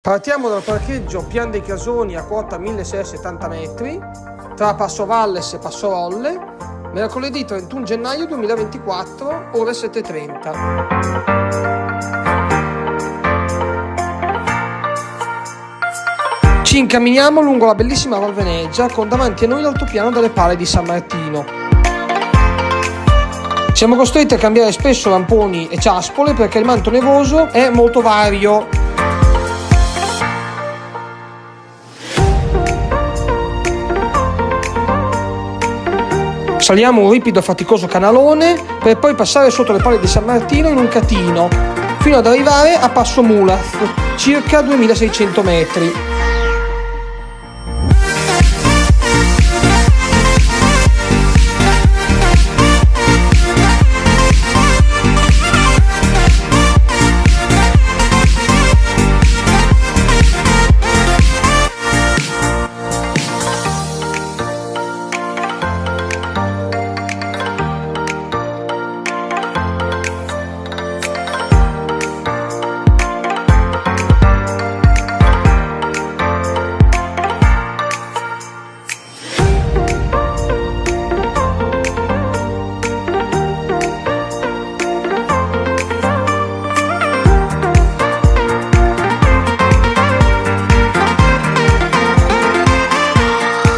Partiamo dal parcheggio Pian dei Casoni a quota 1670 metri tra Passo Valles e Passo Rolle, mercoledì 31 gennaio 2024, ore 7:30. Ci incamminiamo lungo la bellissima Val Veneggia con davanti a noi l'altopiano delle Pale di San Martino. Siamo costretti a cambiare spesso lamponi e ciaspole perché il manto nevoso è molto vario. Saliamo un ripido e faticoso canalone per poi passare sotto le Pale di San Martino in un catino, fino ad arrivare a Passo Mulaz, circa 2600 metri.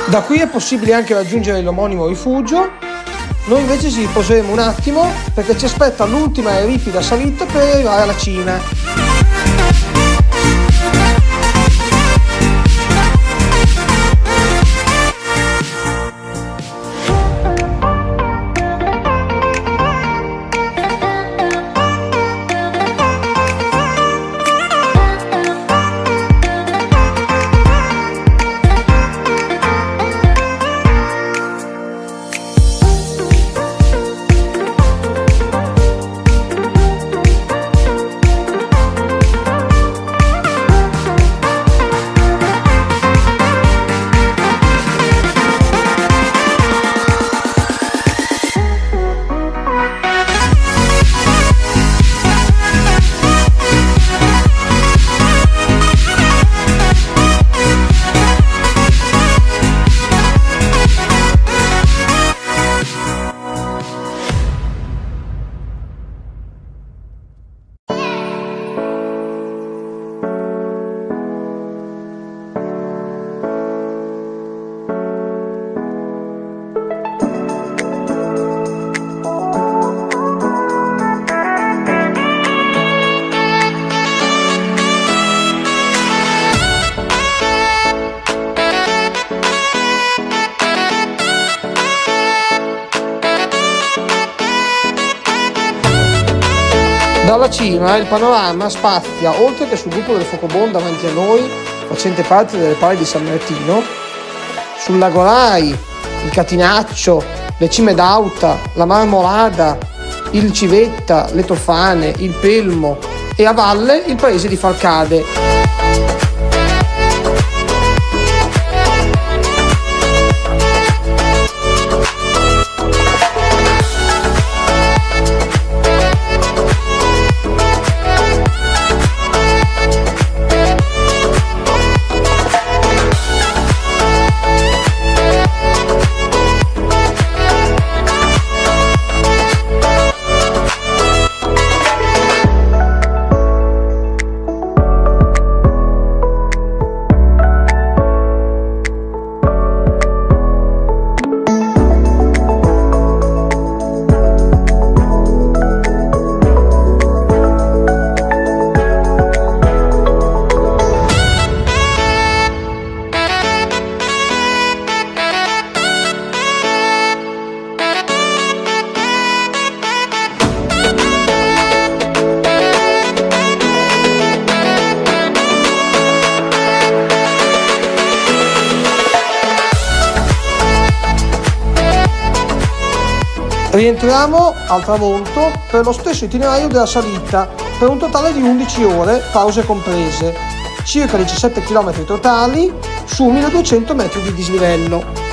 Da qui è possibile anche raggiungere l'omonimo rifugio. Noi invece ci riposeremo un attimo perché ci aspetta l'ultima e ripida salita per arrivare alla cima. Dalla cima il panorama spazia, oltre che sul gruppo del Focobon davanti a noi, facente parte delle Pale di San Martino, sul lago Rai, il Catinaccio, le Cime d'Auta, la Marmolada, il Civetta, le Tofane, il Pelmo e a valle il paese di Falcade. Rientriamo al tramonto per lo stesso itinerario della salita per un totale di 11 ore, pause comprese, circa 17 km totali su 1200 metri di dislivello.